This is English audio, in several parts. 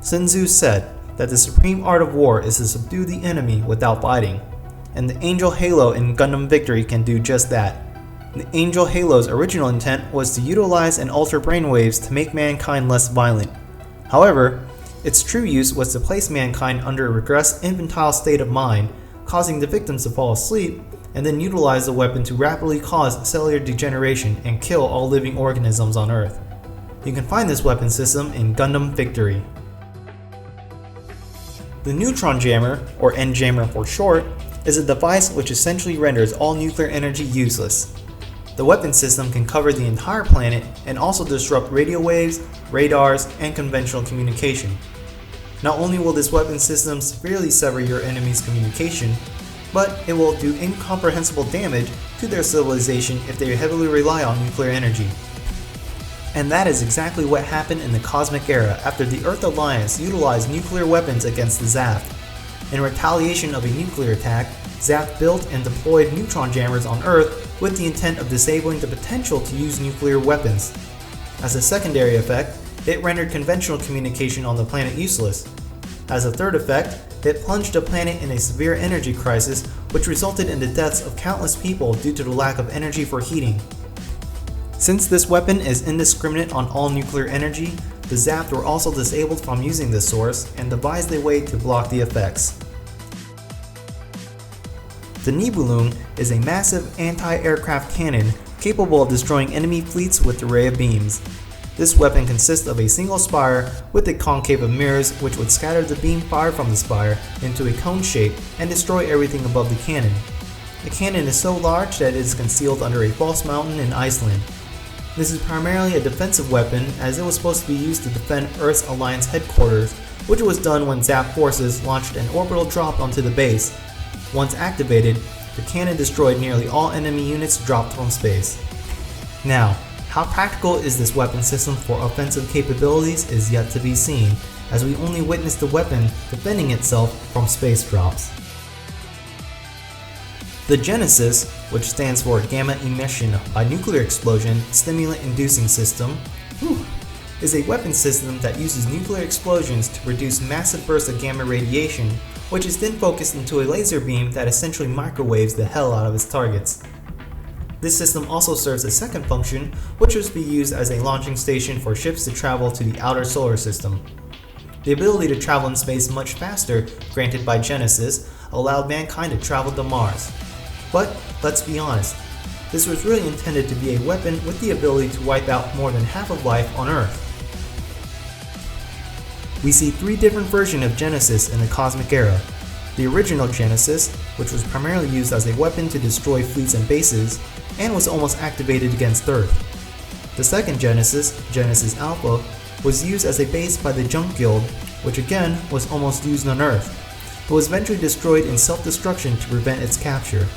Sun Tzu said that the supreme art of war is to subdue the enemy without fighting, and the Angel Halo in Gundam Victory can do just that. The Angel Halo's original intent was to utilize and alter brainwaves to make mankind less violent. However, its true use was to place mankind under a regressed infantile state of mind, causing the victims to fall asleep, and then utilize the weapon to rapidly cause cellular degeneration and kill all living organisms on Earth. You can find this weapon system in Gundam Victory. The Neutron Jammer, or N-Jammer for short, is a device which essentially renders all nuclear energy useless. The weapon system can cover the entire planet and also disrupt radio waves, radars, and conventional communication. Not only will this weapon system severely sever your enemy's communication, but it will do incomprehensible damage to their civilization if they heavily rely on nuclear energy. And that is exactly what happened in the Cosmic Era after the Earth Alliance utilized nuclear weapons against the Zaft. In retaliation of a nuclear attack, Zaft built and deployed neutron jammers on Earth with the intent of disabling the potential to use nuclear weapons. As a secondary effect, it rendered conventional communication on the planet useless. As a third effect, it plunged the planet in a severe energy crisis, which resulted in the deaths of countless people due to the lack of energy for heating. Since this weapon is indiscriminate on all nuclear energy, the Zaft were also disabled from using this source and devised a way to block the effects. The Nibelung is a massive anti-aircraft cannon capable of destroying enemy fleets with a ray of beams. This weapon consists of a single spire with a concave of mirrors which would scatter the beam fired from the spire into a cone shape and destroy everything above the cannon. The cannon is so large that it is concealed under a false mountain in Iceland. This is primarily a defensive weapon as it was supposed to be used to defend Earth's Alliance headquarters, which was done when Zaft forces launched an orbital drop onto the base. Once activated, the cannon destroyed nearly all enemy units dropped from space. Now, how practical is this weapon system for offensive capabilities is yet to be seen, as we only witnessed the weapon defending itself from space drops. The Genesis, which stands for Gamma Emission by Nuclear Explosion Stimulant Inducing System, is a weapon system that uses nuclear explosions to produce massive bursts of gamma radiation, which is then focused into a laser beam that essentially microwaves the hell out of its targets. This system also serves a second function, which was to be used as a launching station for ships to travel to the outer solar system. The ability to travel in space much faster, granted by Genesis, allowed mankind to travel to Mars. But let's be honest, this was really intended to be a weapon with the ability to wipe out more than half of life on Earth. We see three different versions of Genesis in the Cosmic Era. The original Genesis, which was primarily used as a weapon to destroy fleets and bases, and was almost activated against Earth. The second Genesis, Genesis Alpha, was used as a base by the Junk Guild, which again was almost used on Earth. It was eventually destroyed in self-destruction to prevent its capture.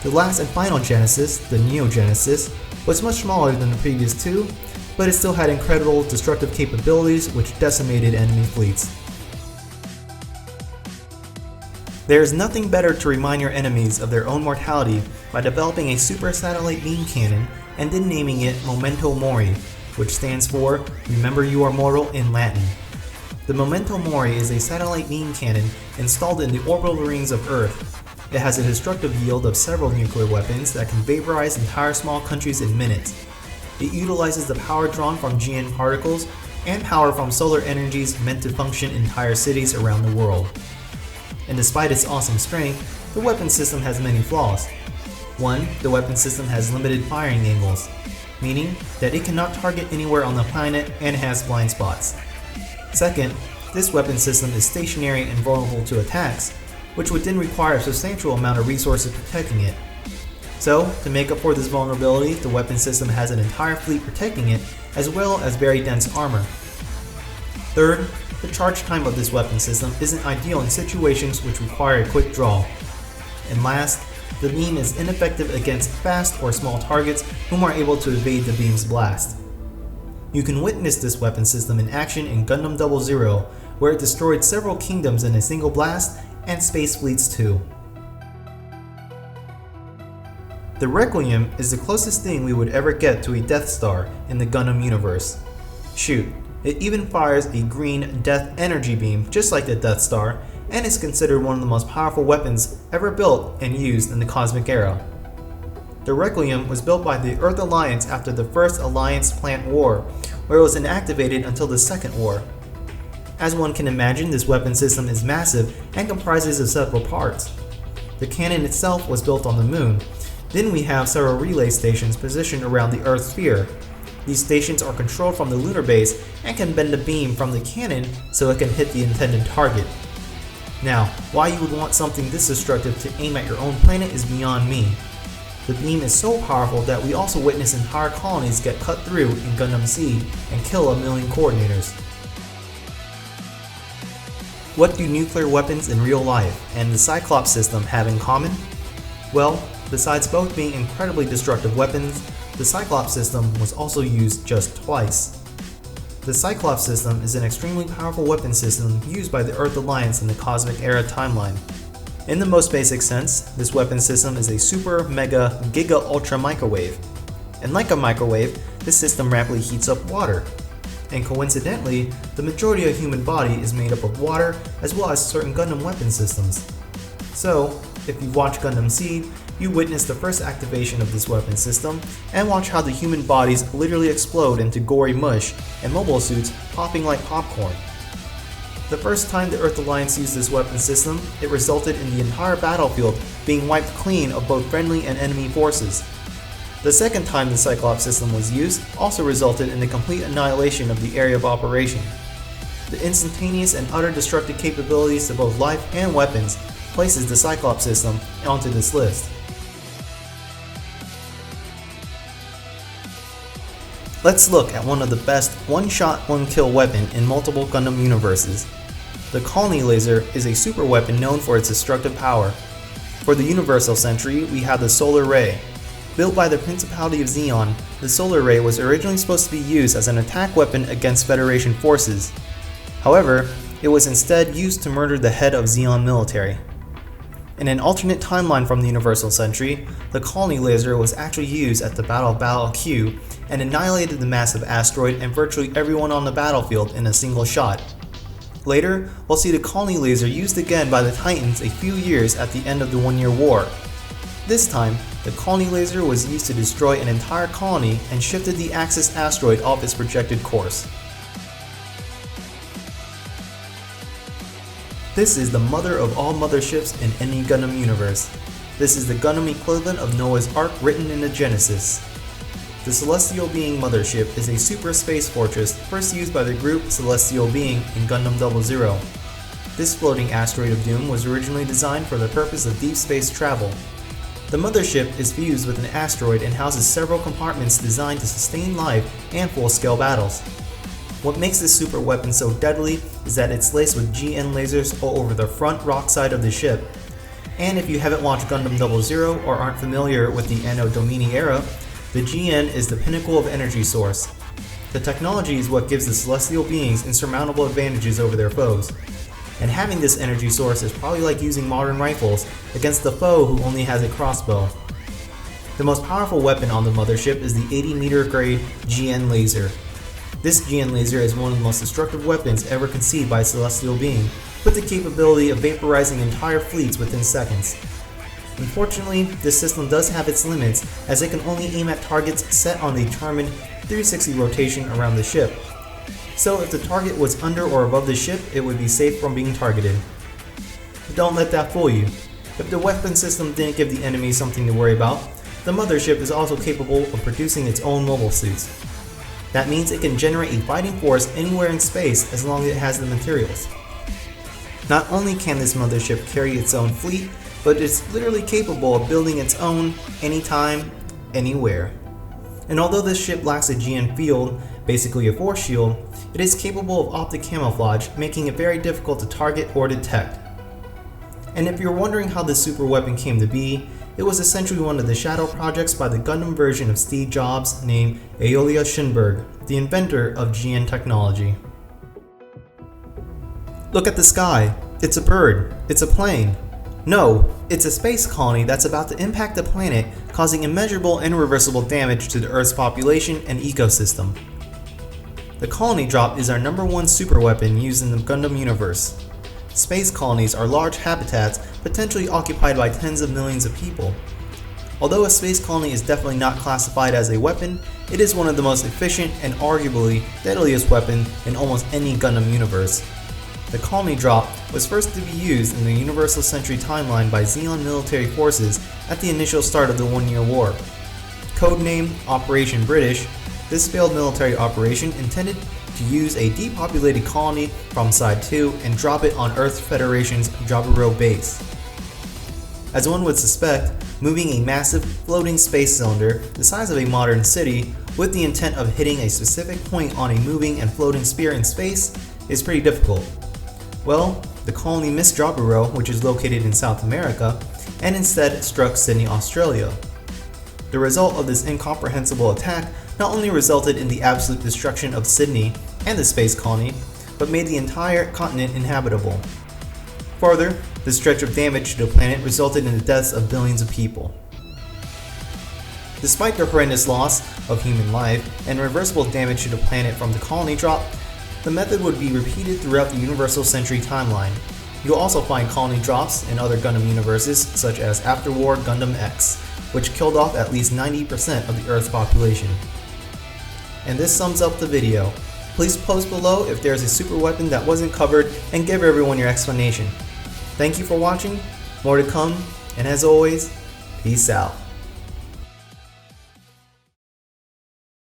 The last and final Genesis, the Neo Genesis, was much smaller than the previous two, but it still had incredible destructive capabilities which decimated enemy fleets. There is nothing better to remind your enemies of their own mortality by developing a super satellite beam cannon and then naming it Momento Mori, which stands for Remember You Are Mortal in Latin. The Momento Mori is a satellite beam cannon installed in the orbital rings of Earth. It has a destructive yield of several nuclear weapons that can vaporize entire small countries in minutes. It utilizes the power drawn from GN particles and power from solar energies meant to function entire cities around the world. And despite its awesome strength, the weapon system has many flaws. 1. The weapon system has limited firing angles, meaning that it cannot target anywhere on the planet and has blind spots. Second, this weapon system is stationary and vulnerable to attacks, which would then require a substantial amount of resources protecting it. So, to make up for this vulnerability, the weapon system has an entire fleet protecting it, as well as very dense armor. Third, the charge time of this weapon system isn't ideal in situations which require a quick draw. And last, the beam is ineffective against fast or small targets whom are able to evade the beam's blast. You can witness this weapon system in action in Gundam 00, where it destroyed several kingdoms in a single blast, and space fleets too. The Requieum is the closest thing we would ever get to a Death Star in the Gundam universe. Shoot, It even fires a green death energy beam, just like the Death Star, and is considered one of the most powerful weapons ever built and used in the cosmic era. The Requieum was built by the Earth Alliance after the First Alliance Plant War, where it was inactivated until the Second War. As one can imagine, this weapon system is massive and comprises of several parts. The cannon itself was built on the Moon. Then we have several relay stations positioned around the Earth sphere. These stations are controlled from the lunar base and can bend a beam from the cannon so it can hit the intended target. Now, why you would want something this destructive to aim at your own planet is beyond me. The beam is so powerful that we also witness entire colonies get cut through in Gundam SEED and kill 1 million coordinators. What do nuclear weapons in real life and the Cyclopse system have in common? Well, besides both being incredibly destructive weapons, the Cyclopse system was also used just twice. The Cyclopse system is an extremely powerful weapon system used by the Earth Alliance in the Cosmic Era timeline. In the most basic sense, this weapon system is a super, mega, giga ultra microwave. And like a microwave, this system rapidly heats up water. And coincidentally, the majority of human body is made up of water as well as certain Gundam weapon systems. So, if you watch Gundam SEED, you witness the first activation of this weapon system, and watch how the human bodies literally explode into gory mush and mobile suits popping like popcorn. The first time the Earth Alliance used this weapon system, it resulted in the entire battlefield being wiped clean of both friendly and enemy forces. The second time the Cyclops system was used also resulted in the complete annihilation of the area of operation. The instantaneous and utter destructive capabilities to both life and weapons places the Cyclops system onto this list. Let's look at one of the best one-shot, one-kill weapon in multiple Gundam universes. The Colony Laser is a super weapon known for its destructive power. For the Universal Century, we have the Solar Ray. Built by the Principality of Zeon, the Solar Ray was originally supposed to be used as an attack weapon against Federation forces. However, it was instead used to murder the head of Zeon military. In an alternate timeline from the Universal Century, the Colony Laser was actually used at the Battle of Battle Q and annihilated the massive asteroid and virtually everyone on the battlefield in a single shot. Later, we'll see the Colony Laser used again by the Titans a few years at the end of the One-Year War. This time, the Colony Laser was used to destroy an entire colony and shifted the Axis asteroid off its projected course. This is the mother of all motherships in any Gundam universe. This is the Gundam equivalent of Noah's Ark written in the Genesis. The Celestial Being Mothership is a super space fortress first used by the group Celestial Being in Gundam 00. This floating asteroid of doom was originally designed for the purpose of deep space travel. The mothership is fused with an asteroid and houses several compartments designed to sustain life and full-scale battles. What makes this super weapon so deadly is that it's laced with GN lasers all over the front rock side of the ship. And if you haven't watched Gundam 00 or aren't familiar with the Anno Domini era, the GN is the pinnacle of energy source. The technology is what gives the Celestial Beings insurmountable advantages over their foes. And having this energy source is probably like using modern rifles against the foe who only has a crossbow. The most powerful weapon on the mothership is the 80-meter grade GN laser. This GN laser is one of the most destructive weapons ever conceived by a Celestial Being, with the capability of vaporizing entire fleets within seconds. Unfortunately, this system does have its limits, as it can only aim at targets set on the determined 360 rotation around the ship. So if the target was under or above the ship, it would be safe from being targeted. But don't let that fool you. If the weapon system didn't give the enemy something to worry about, the mothership is also capable of producing its own mobile suits. That means it can generate a fighting force anywhere in space as long as it has the materials. Not only can this mothership carry its own fleet, but it's literally capable of building its own anytime, anywhere. And although this ship lacks a GN field, basically a force shield, it is capable of optic camouflage, making it very difficult to target or detect. And if you're wondering how this super weapon came to be, it was essentially one of the shadow projects by the Gundam version of Steve Jobs named Aeolia Shinberg, the inventor of GN technology. Look at the sky. It's a bird. It's a plane. No, it's a space colony that's about to impact the planet, causing immeasurable and irreversible damage to the Earth's population and ecosystem. The colony drop is our #1 super weapon used in the Gundam universe. Space colonies are large habitats potentially occupied by tens of millions of people. Although a space colony is definitely not classified as a weapon, it is one of the most efficient and arguably deadliest weapons in almost any Gundam universe. The colony drop was first to be used in the Universal Century timeline by Zeon military forces at the initial start of the One-Year War. Codenamed Operation British, this failed military operation intended to use a depopulated colony from Side 2 and drop it on Earth Federation's Jaburo base. As one would suspect, moving a massive floating space cylinder the size of a modern city with the intent of hitting a specific point on a moving and floating sphere in space is pretty difficult. Well, the colony missed Jaburo, which is located in South America, and instead struck Sydney, Australia. The result of this incomprehensible attack not only resulted in the absolute destruction of Sydney and the space colony, but made the entire continent inhabitable. Further, the stretch of damage to the planet resulted in the deaths of billions of people. Despite the horrendous loss of human life and irreversible damage to the planet from the colony drop, the method would be repeated throughout the Universal Century timeline. You'll also find colony drops in other Gundam universes such as Afterwar Gundam X, which killed off at least 90% of the Earth's population. And this sums up the video. Please post below if there's a super weapon that wasn't covered and give everyone your explanation. Thank you for watching, more to come, and as always, peace out.